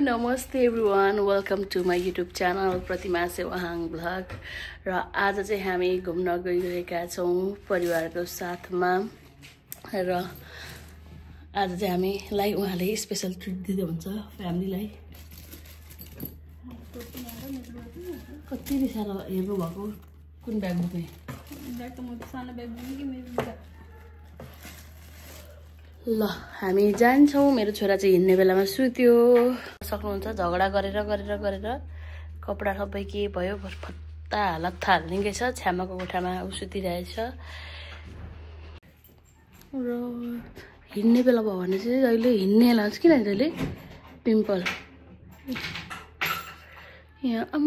नमस्ते everyone welcome to my YouTube channel Pratima Sewahang vlog र आज चाहिँ हामी घुम्न गइरहेका छौँ परिवारको साथमा र आज चाहिँ हामीलाई उहाँले स्पेशल ट्रिट दिँदै हुन्छ फ्यामिलीलाई। कति साह्रो हेर्नु भएको कुन ब्याग बोक्ने ब्याग त म सानो ब्याग बोक्ने कि मेरो ब्याग। ल हामी जान्छौँ। मेरो छोरा चाहिँ हिँड्ने बेलामा सुत्यो। सक्नुहुन्छ झगडा गरेर कपडा सबै के भयो फत्ता हालत थाल्ने छ। छ्यामाको कोठामा उ सुतिरहेछ र हिँड्ने बेला भयो भने चाहिँ अहिले हिँड्ने लान्छ किन अहिले पिम्पल यहाँ आम्म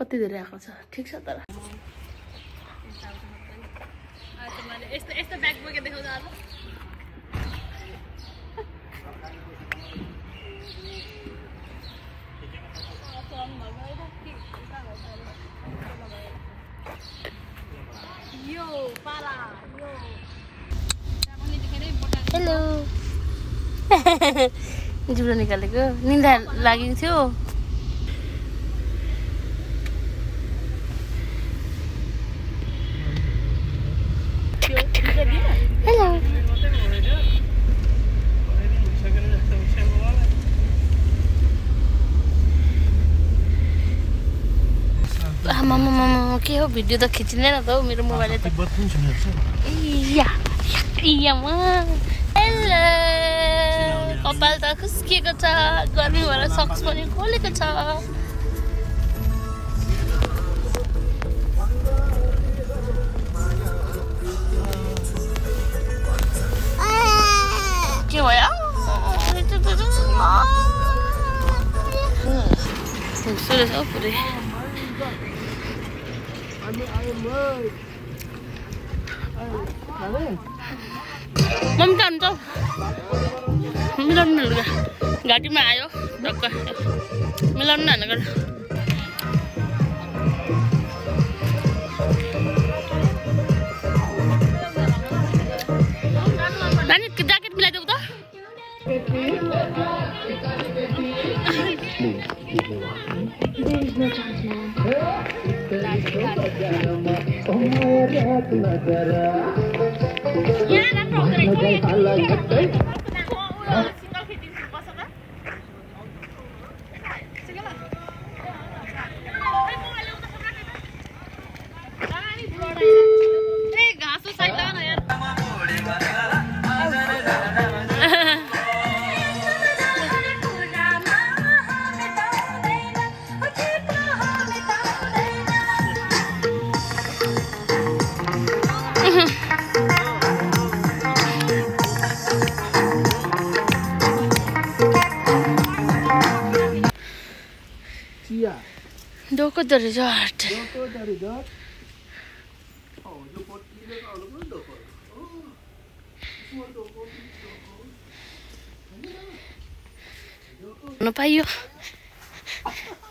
कति धेरै आएको छ। ठिक छ तर यस्तो ब्याग बोकेर देखाउँछ आज। हेलो जुब्रो निकालेको निन्दा लागेको थियो। हेलो मामा के हो भिडियो त खिचिँदैन त हौ मेरो मोबाइलले त। हेलो कपाल त खुस्किएको छ गर्मी भएर सक्स पनि खोलेको छ। के भयो सुरेश हौ पुरै मम्मी जान्छ मिलाउनु लुगा घाँटीमा आयो टक्क मिलाउनु हाल्नु गर। नानी ज्याकेट मिलाइदेऊ त। Doko dari resort. नपाइयो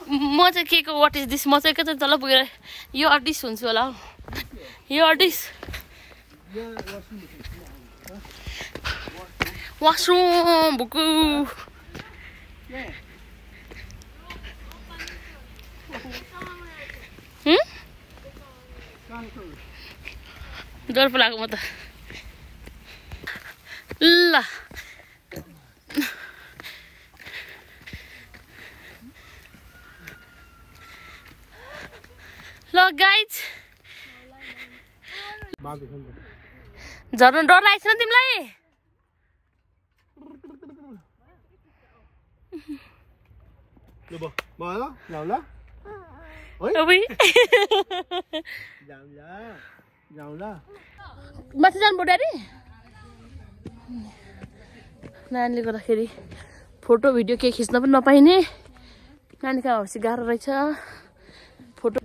म चाहिँ के को व्हाट इज दिस म चाहिँ के तल पुगेर यो अडिस हुन्छु होला हौ। यो अडिस वाशरूम बुकु डर पो लाग्यो म त। ल ल गाइज झर्नु डर लागेको छैन तिमीलाई? माथि जानु पर्यो अरे नानीले गर्दाखेरि फोटो भिडियो के खिच्न पनि नपाइने। नानी कहाँ होस् गाह्रो रहेछ फोटो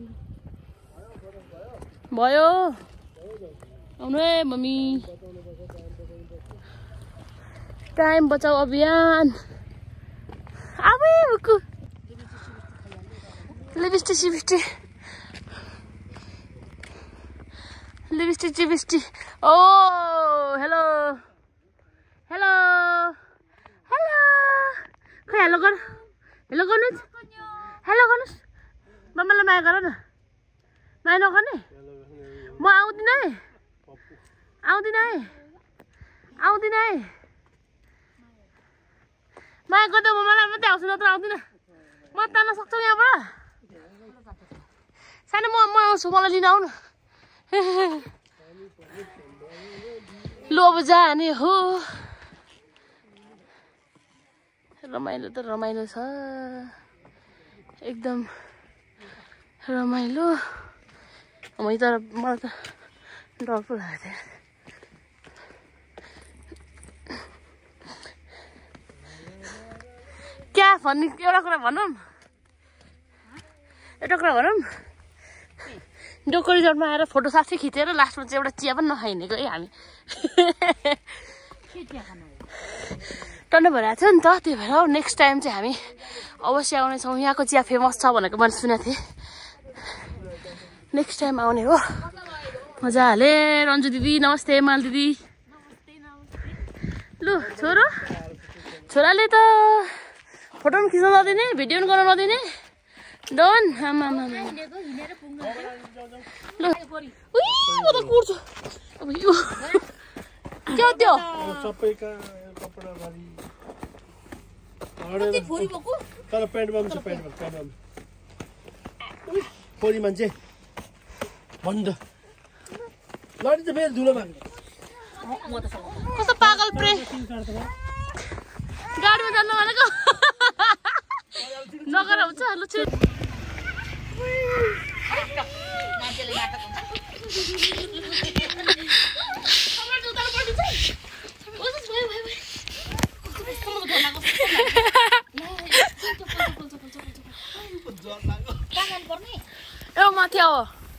भयो। आउनु है मम्मी टाइम बचाऊ अभियान। आबै बुकु लिपस्टिक चिबिस्टी ओ हेलो हेलो हेलो खै हेलो गर हेलो गर्नुहोस् हेलो गर्नुहोस् मम्मीलाई माया गर न माया नगर्ने म आउँदिन है माया गर्दा मलाई मात्रै आउँछु नत्र आउँदिन म तान्न सक्छु यहाँबाट सानो म आउँछु मलाई लिन आउनु लो अब जाने हो रमाइलो त रमाइलो छ एकदम रमाइलो तर मलाई त डर पो लागेको थियो क्या भन्ने एउटा कुरा भनौँ डोको रिजोर्टमा आएर फोटो साथै खिचेर लास्टमा चाहिँ एउटा चिया पनि नखाइनेको है हामी टन्नै भइरहेको थियो नि त त्यही भएर नेक्स्ट टाइम चाहिँ हामी अवश्य आउनेछौँ यहाँको चिया फेमस छ भनेको मैले सुनेको थिएँ नेक्स्ट टाइम आउने हो मजाले रन्जु दिदी नमस्ते माल दिदी लु छोराले त फोटो पनि खिच्न नदिने भिडियो पनि गर्न नदिने डन आमा ल म त कुर्छु अब यो के हो त्यो सबैका कपडा गरी तर प्यान्ट बम छ प्यान्ट बम फोरी मान्छे भन्नु त लडी त फेरि धुलो माग्ने कस्तो पागल प्रे गाडीमा जानु भनेको नगर हुन्छ लु छु ए माथि आऊ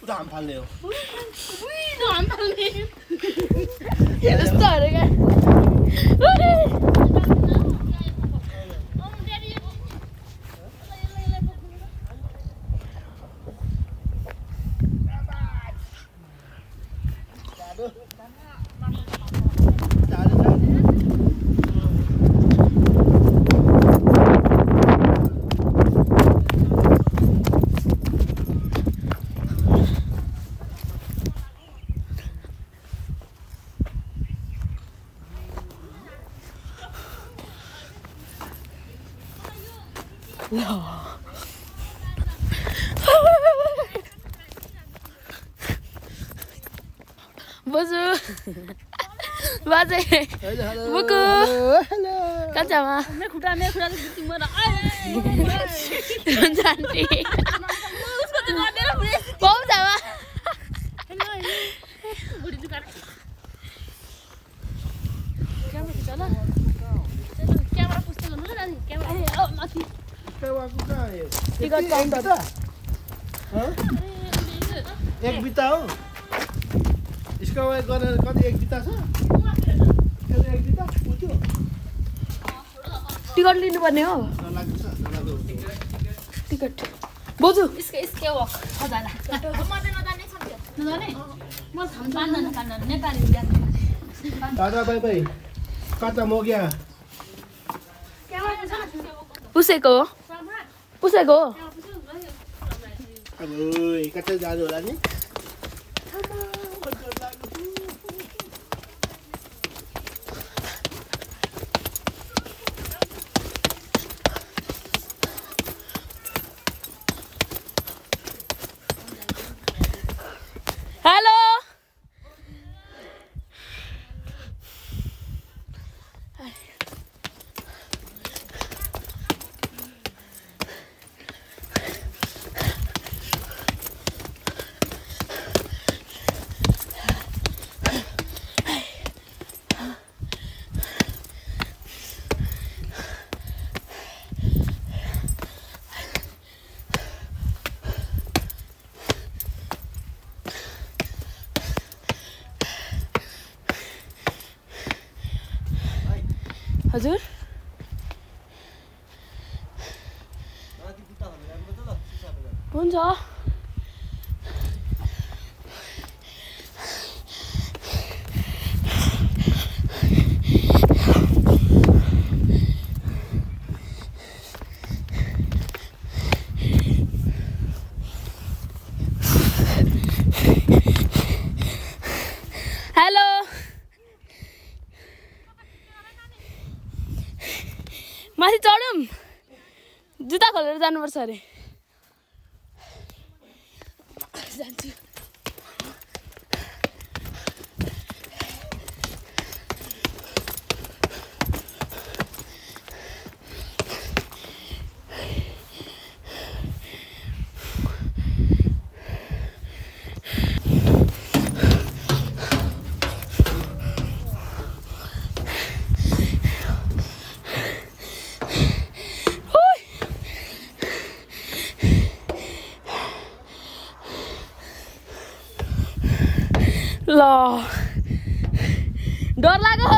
धाम फाल्ने हो यस्तो अरे क्या Bozu, baze, buku, kacama, cantik, bom sama, kamera pusta dulu kan, kamera, oh mati, ticket counter त एक बिता हो इसको गरेर कति एक बिता छ एक बिता पुग्यो टिकट लिनुपर्ने हो टिकट बोजू इसके वक खजाना मजा नजाने छ त्यो नजाने म पाँचजना नेपाली दादा बाई बाई कता म गया पुसेको अब कता जानु होला नि हेलो हजुर हुन्छ जुत्ता खोलेर जानुपर्छ अरे जान्छु ल डर लाग्यो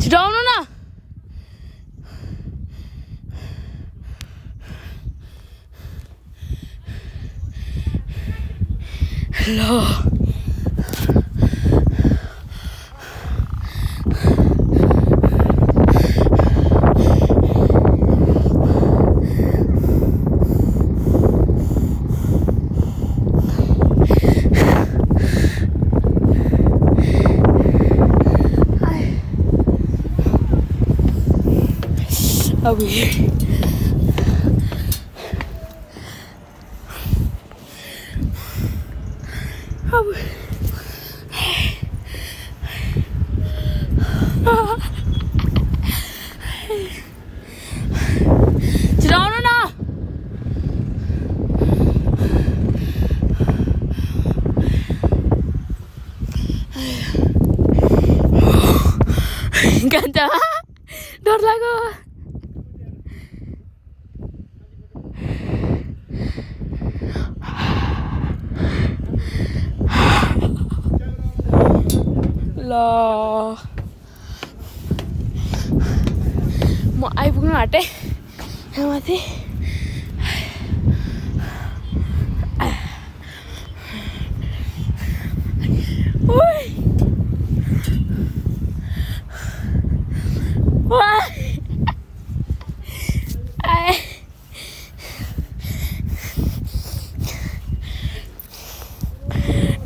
छिटो आउनु न ल अभी अब छिराउनु न गन्दा डर लाग्यो ल म आइपुग्नु आँटे यहाँ माथि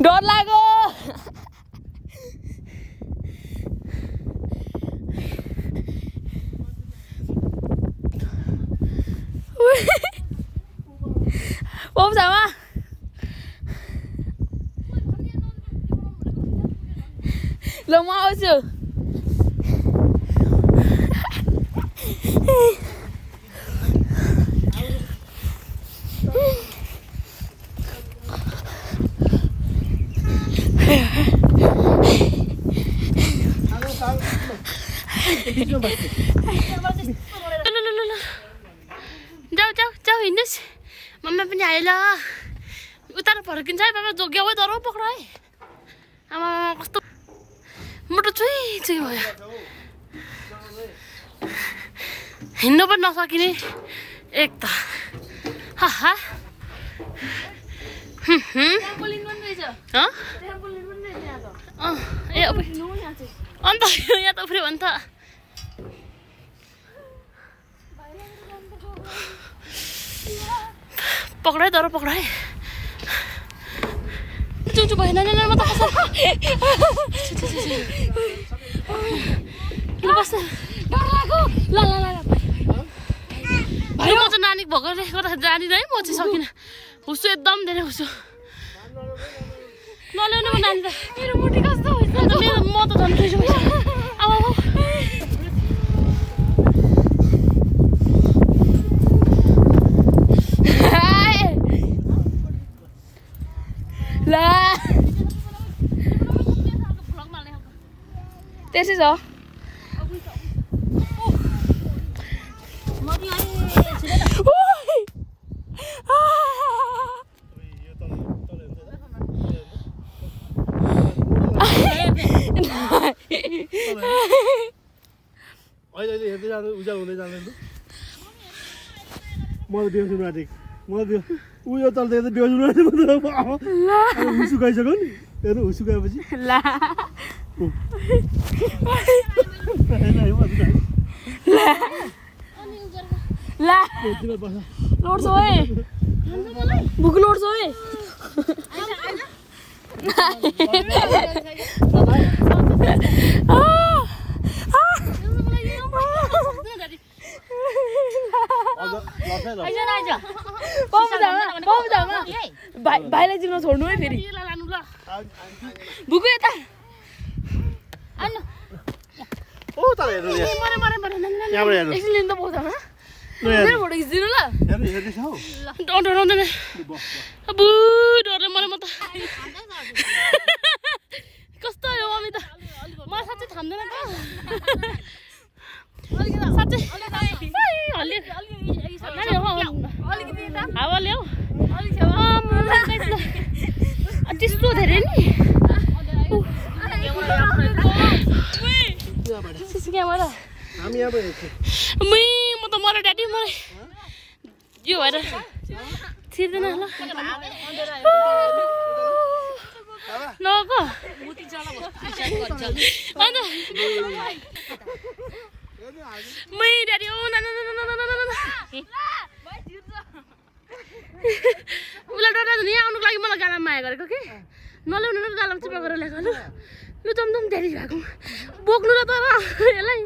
डर लाग्यो Sama lo mau sih jauh ini sih mama penyair lah utar pergi saya papa jogging awal taruh pokoknya ama waktu mudah cuy ya Hindu pun nasa kini ekta haha trampolin बन रही है हाँ trampolin बन रही है तो ये अब अंत यहाँ तो फिर अंत पकड़ा है पकड़ा है चुचु बहना ने मत कसर ल बस डर लाग्यो ल ल ल भाइ म त नानी भगले गर्दा जानिदैन म चाहिँ सकिन हुसु एकदम धेरै हुसु नल्याउनु म नानी त मेरो मुठी कस्तो हुन्छ म त झन् फ्रिज भइसक्यो आऊ आऊ ला त्यसै छ अहिले हेर्दै जानु उज्यालो हुँदै जाँदैन म बेहोस हुनु आँटेको म उयो चल्दै बेहोस हुनु आँटेको हुसु गइसक्यो नि हेर्नु हुसु गएपछि ला ला लोड्छ ओए भुक लोड्छ ओए भाइलाई जिम्मा छोड्नु है फेरि भुकु यता एकछिन लिनु त पाउँदैन मेरो फोटो खिचिदिनु ल डराउँदैन अबु डरे मलाई म त कस्तो हो मम्मी त मलाई साँच्चै थाम्दैन त साँच्चै हावा ल्याऊ त्यस्तो धेरै नि क्यामेरा म त मर ड्याडी मलाई यो भएर छिर्दैन ल नगएको अन्त मै ड्याडी ओ न उसलाई डरा नि आउनुको लागि मलाई गालामा माया गरेको कि नल्याउनु न गालामा चिपा गरेर ल्याएको लु लु जमजम ड्याडी भएको बोक्नु र तर यसलाई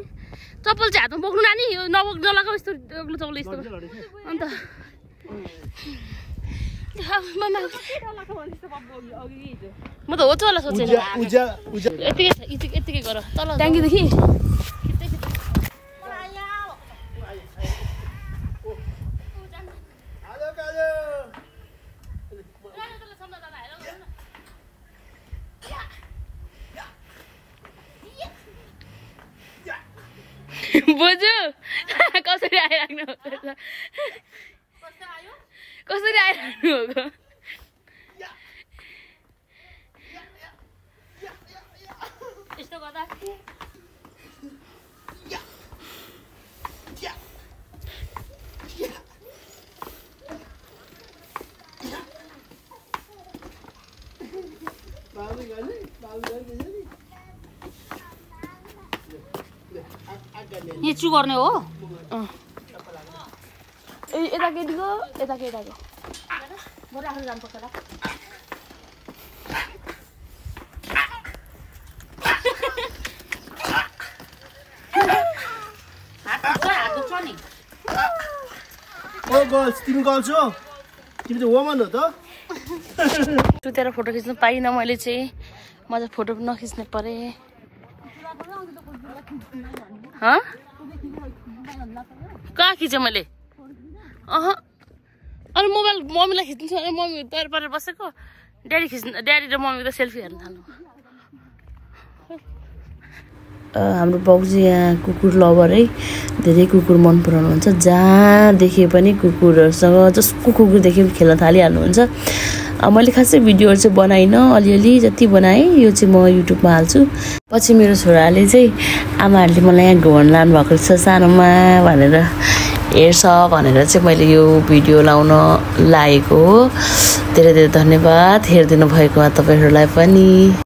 चप्पल चाहिँ हातमा बोक्नु नानी यो नलगाऊ यस्तो अग्लो चप्पल यस्तो अन्त म त हो होला सोचेर यतिकै गर तल ट्याङ्कीदेखि बोजू कसरी आइराख्नु कसरी आइराख्नु हो यस्तो गर्दा यहाँ चु गर्ने हो यता केटीको यता केटाको राख्नु जानुपर्छ ल ओ गर्ल्स तिमी गर्ल्स हो तिमी त वुमन हो त सुतेर फोटो खिच्नु पाइनँ मैले चाहिँ म चाहिँ फोटो नखिच्ने परे कहाँ खिचेँ मैले अनि मोबाइल मम्मीलाई खिच्नु छ मम्मी तयार पारेर बसेको ड्याडी र मम्मीको सेल्फी हेर्न थाल्नु हाम्रो बाउजी यहाँ कुकुर लभर है धेरै कुकुर मन पराउनुहुन्छ जहाँ देखे पनि कुकुरहरूसँग जसको कुकुर देखे पनि खेल्न थालिहाल्नुहुन्छ मैले खासै भिडियोहरू चाहिँ बनाइनँ अलिअलि जति बनाएँ यो चाहिँ म युट्युबमा हाल्छु पछि मेरो छोराले चाहिँ आमाहरूले मलाई यहाँ घुमाउन लानुभएको रहेछ सानोमा भनेर हेर्छ भनेर चाहिँ मैले यो भिडियो लाउन लागेको हो धेरै धेरै धन्यवाद हेरिदिनु भएकोमा तपाईँहरूलाई पनि